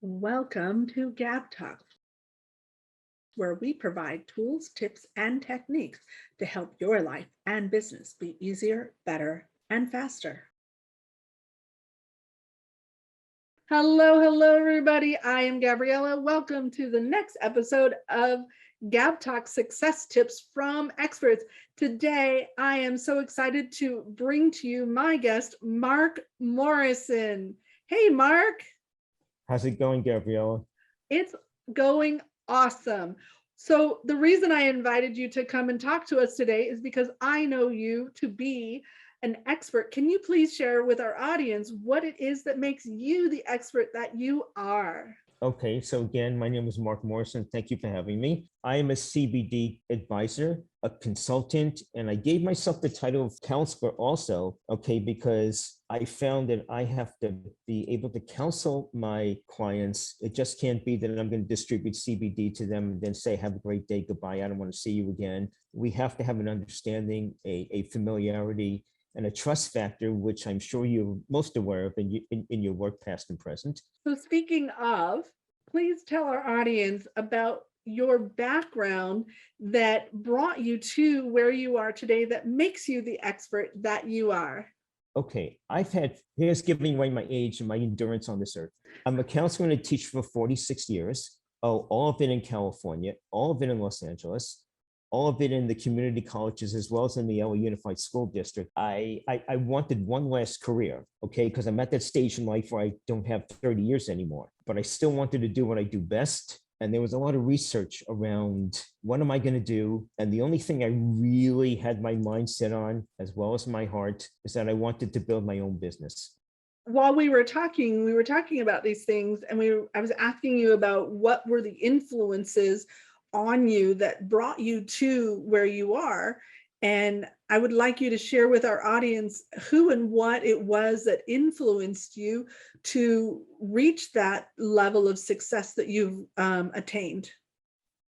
Welcome to GabTalks, where we provide tools, tips, and techniques to help your life and business be easier, better, and faster. Hello, everybody. I am Gabriella. Welcome to the next episode of GabTalks Success Tips from Experts. Today, I am so excited to bring to you my guest, Marc Morrison. Hey, Marc. How's it going, Gabriella? It's going awesome. So the reason I invited you to come and talk to us today is because I know you to be an expert. Can you please share with our audience what it is that makes you the expert that you are? Okay, so again, my name is Marc Morrison. Thank you for having me. I am a CBD advisor, a consultant, and I gave myself the title of counselor also, okay, because I found that I have to be able to counsel my clients. It just can't be that I'm going to distribute CBD to them and then say, have a great day, goodbye, I don't want to see you again. We have to have an understanding, a familiarity, and a trust factor, which I'm sure you're most aware of in your work, past and present. So speaking of, please tell our audience about your background that brought you to where you are today, that makes you the expert that you are. Okay, here's giving away my age and my endurance on this earth. I'm a counselor and a teacher for 46 years. Oh, all of it in California, all of it in Los Angeles, all of it in the community colleges, as well as in the LA Unified School District. I wanted one last career, okay, because I'm at that stage in life where I don't have 30 years anymore, but I still wanted to do what I do best. And there was a lot of research around what am I going to do? And the only thing I really had my mind set on, as well as my heart, is that I wanted to build my own business. While we were talking about these things, and I was asking you about what were the influences on you that brought you to where you are. And I would like you to share with our audience who and what it was that influenced you to reach that level of success that you've attained.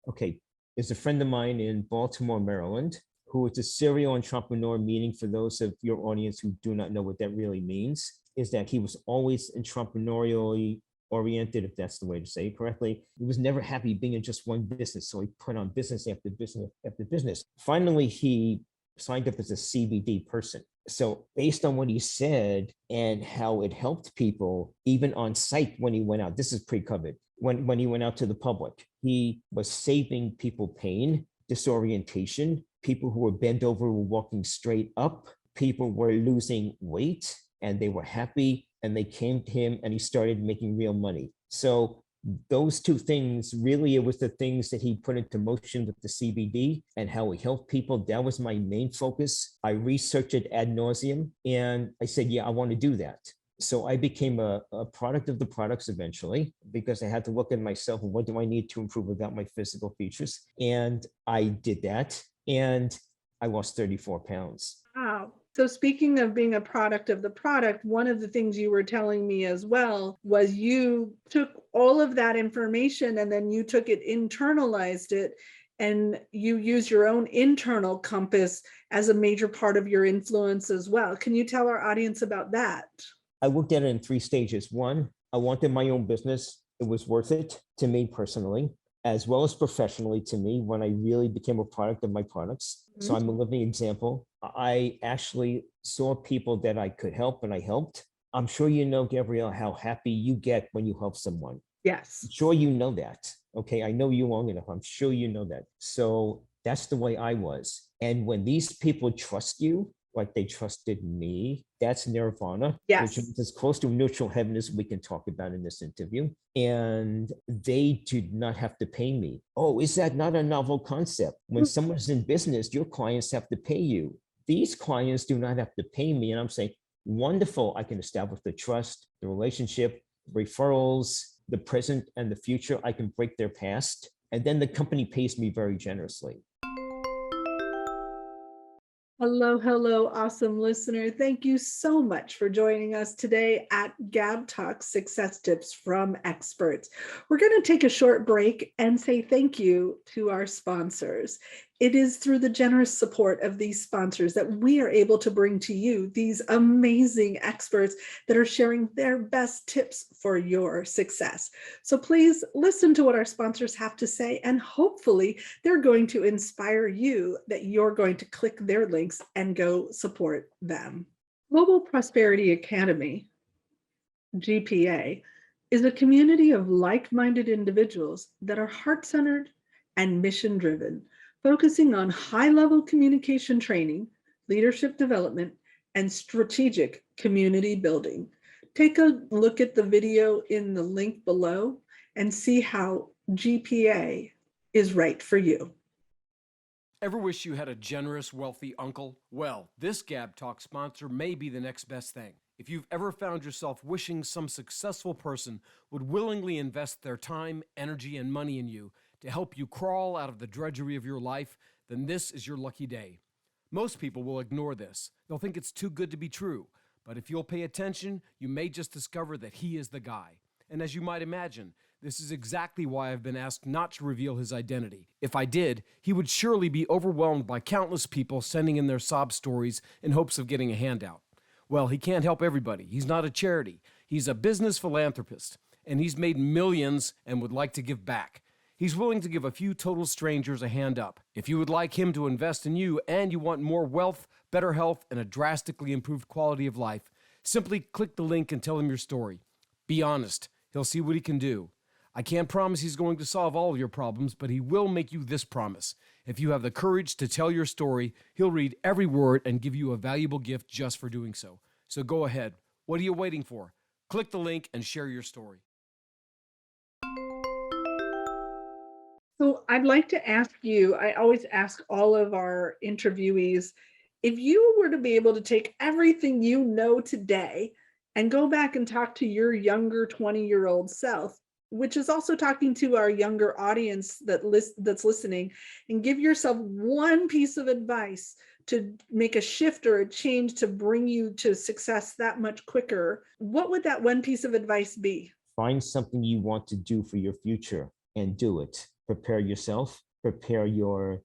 Okay, there's a friend of mine in Baltimore, Maryland, who is a serial entrepreneur, meaning for those of your audience who do not know what that really means, is that he was always entrepreneurially oriented, if that's the way to say it correctly. He was never happy being in just one business, so he put on business after business after business. Finally, he signed up as a CBD person. So based on what he said and how it helped people, even on site when he went out, this is pre-COVID, when he went out to the public, he was saving people pain, disorientation, people who were bent over were walking straight up, people were losing weight and they were happy, and they came to him and he started making real money. So those two things, really, it was the things that he put into motion with the CBD and how he helped people. That was my main focus. I researched it ad nauseum and I said, yeah, I want to do that. So I became a product of the products eventually, because I had to look at myself and what do I need to improve about my physical features? And I did that and I lost 34 pounds. Wow. So speaking of being a product of the product, one of the things you were telling me as well was you took all of that information and then you took it, internalized it, and you use your own internal compass as a major part of your influence as well. Can you tell our audience about that? I looked at it in 3 stages. 1, I wanted my own business. It was worth it to me personally, as well as professionally to me, when I really became a product of my products. So I'm a living example. I actually saw people that I could help and I helped. I'm sure you know, Gabrielle, how happy you get when you help someone. Yes. I'm sure you know that. Okay, I know you long enough. I'm sure you know that. So that's the way I was. And when these people trust you, like they trusted me, that's nirvana, Yes. which is as close to neutral heaven as we can talk about in this interview. And they did not have to pay me. Oh, is that not a novel concept? When someone's in business, your clients have to pay you. These clients do not have to pay me. And I'm saying, wonderful, I can establish the trust, the relationship, referrals, the present and the future. I can break their past. And then the company pays me very generously. Hello, awesome listener. Thank you so much for joining us today at GabTalks Success Tips from Experts. We're going to take a short break and say thank you to our sponsors. It is through the generous support of these sponsors that we are able to bring to you these amazing experts that are sharing their best tips for your success. So please listen to what our sponsors have to say, and hopefully they're going to inspire you that you're going to click their links and go support them. Global Prosperity Academy, GPA, is a community of like-minded individuals that are heart-centered and mission-driven, focusing on high-level communication training, leadership development, and strategic community building. Take a look at the video in the link below and see how GPA is right for you. Ever wish you had a generous, wealthy uncle? Well, this GabTalks sponsor may be the next best thing. If you've ever found yourself wishing some successful person would willingly invest their time, energy, and money in you to help you crawl out of the drudgery of your life, then this is your lucky day. Most people will ignore this. They'll think it's too good to be true. But if you'll pay attention, you may just discover that he is the guy. And as you might imagine, this is exactly why I've been asked not to reveal his identity. If I did, he would surely be overwhelmed by countless people sending in their sob stories in hopes of getting a handout. Well, he can't help everybody. He's not a charity. He's a business philanthropist, and he's made millions and would like to give back. He's willing to give a few total strangers a hand up. If you would like him to invest in you and you want more wealth, better health, and a drastically improved quality of life, simply click the link and tell him your story. Be honest. He'll see what he can do. I can't promise he's going to solve all of your problems, but he will make you this promise. If you have the courage to tell your story, he'll read every word and give you a valuable gift just for doing so. So go ahead. What are you waiting for? Click the link and share your story. So I'd like to ask you, I always ask all of our interviewees, if you were to be able to take everything you know today and go back and talk to your younger 20-year-old self, which is also talking to our younger audience that's listening, and give yourself one piece of advice to make a shift or a change to bring you to success that much quicker, what would that one piece of advice be? Find something you want to do for your future and do it. Prepare yourself, prepare your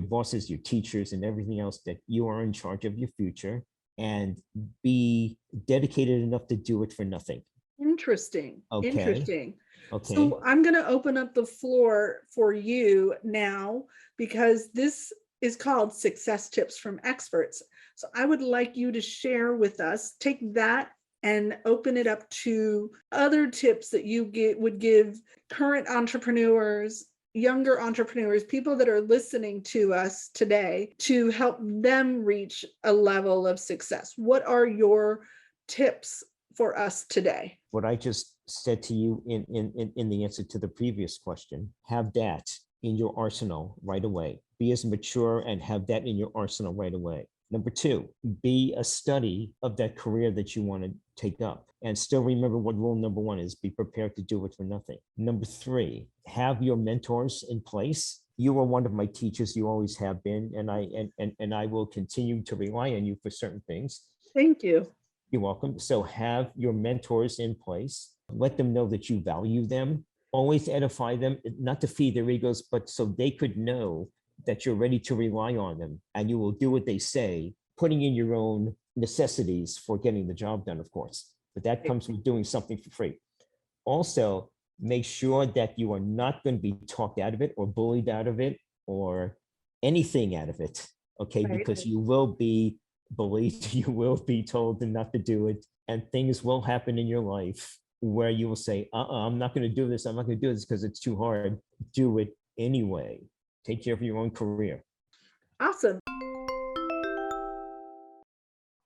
bosses, your teachers, and everything else that you are in charge of your future, and be dedicated enough to do it for nothing. Interesting. Okay. Interesting. Okay. So I'm going to open up the floor for you now, because this is called Success Tips from Experts. So I would like you to share with us, take that and open it up to other tips that you would give current entrepreneurs, younger entrepreneurs, people that are listening to us today, to help them reach a level of success. What are your tips for us today? What I just said to you in the answer to the previous question, have that in your arsenal right away. Be as mature and have that in your arsenal right away. Number two, be a study of that career that you want to take up. And still remember what rule number one is: be prepared to do it for nothing. Number three, have your mentors in place. You are one of my teachers. You always have been. And I will continue to rely on you for certain things. Thank you. You're welcome. So have your mentors in place. Let them know that you value them. Always edify them, not to feed their egos, but so they could know that you're ready to rely on them and you will do what they say, putting in your own necessities for getting the job done, of course. But that comes from doing something for free. Also, make sure that you are not going to be talked out of it or bullied out of it or anything out of it, okay? Right. Because you will be bullied, you will be told not to do it, and things will happen in your life where you will say, I'm not going to do this. I'm not going to do this because it's too hard. Do it anyway. Take care of your own career. Awesome.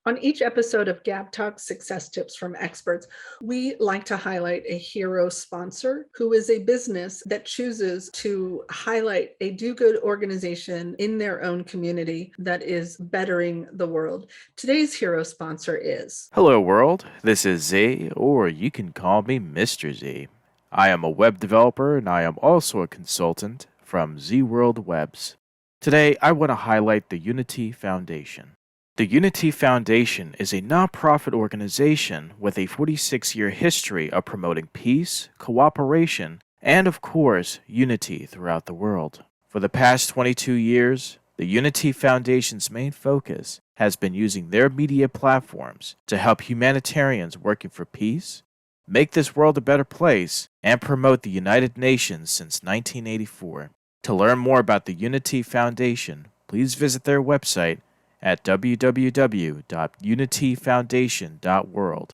On each episode of GabTalks Success Tips from Experts, we like to highlight a hero sponsor who is a business that chooses to highlight a do-good organization in their own community that is bettering the world. Today's hero sponsor is... Hello world, this is Z, or you can call me Mr. Z. I am a web developer and I am also a consultant from Z World Webs. Today I want to highlight the Unity Foundation. The Unity Foundation is a nonprofit organization with a 46-year history of promoting peace, cooperation, and of course, unity throughout the world. For the past 22 years, the Unity Foundation's main focus has been using their media platforms to help humanitarians working for peace, make this world a better place, and promote the United Nations since 1984. To learn more about the Unity Foundation, please visit their website at www.unityfoundation.world.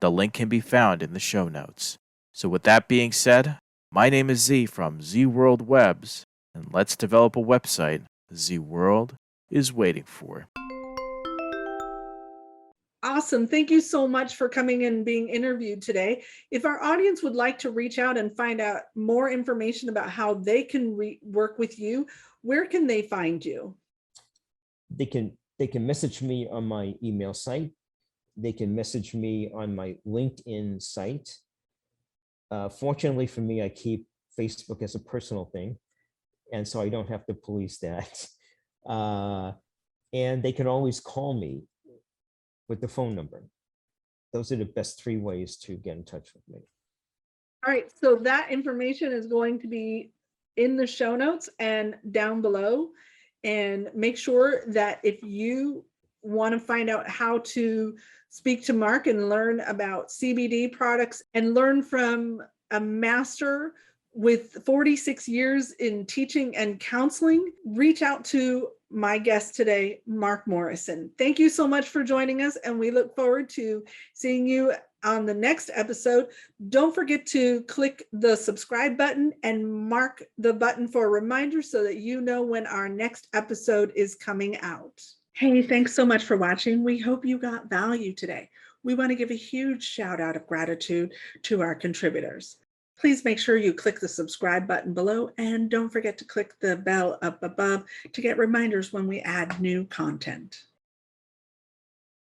The link can be found in the show notes. So with that being said, my name is Z from Z World Webs, and let's develop a website Z World is waiting for. Awesome. Thank you so much for coming and being interviewed today. If our audience would like to reach out and find out more information about how they can work with you, where can they find you? They can message me on my email site. They can message me on my LinkedIn site. Fortunately for me, I keep Facebook as a personal thing, and so I don't have to police that. And they can always call me with the phone number. Those are the best 3 ways to get in touch with me. All right, so that information is going to be in the show notes and down below. And make sure that if you want to find out how to speak to Marc and learn about CBD products and learn from a master with 46 years in teaching and counseling, reach out to my guest today, Marc Morrison. Thank you so much for joining us, and we look forward to seeing you on the next episode. Don't forget to click the subscribe button and mark the button for reminders so that you know when our next episode is coming out. Hey, thanks so much for watching. We hope you got value today. We want to give a huge shout out of gratitude to our contributors. Please make sure you click the subscribe button below, and don't forget to click the bell up above to get reminders when we add new content.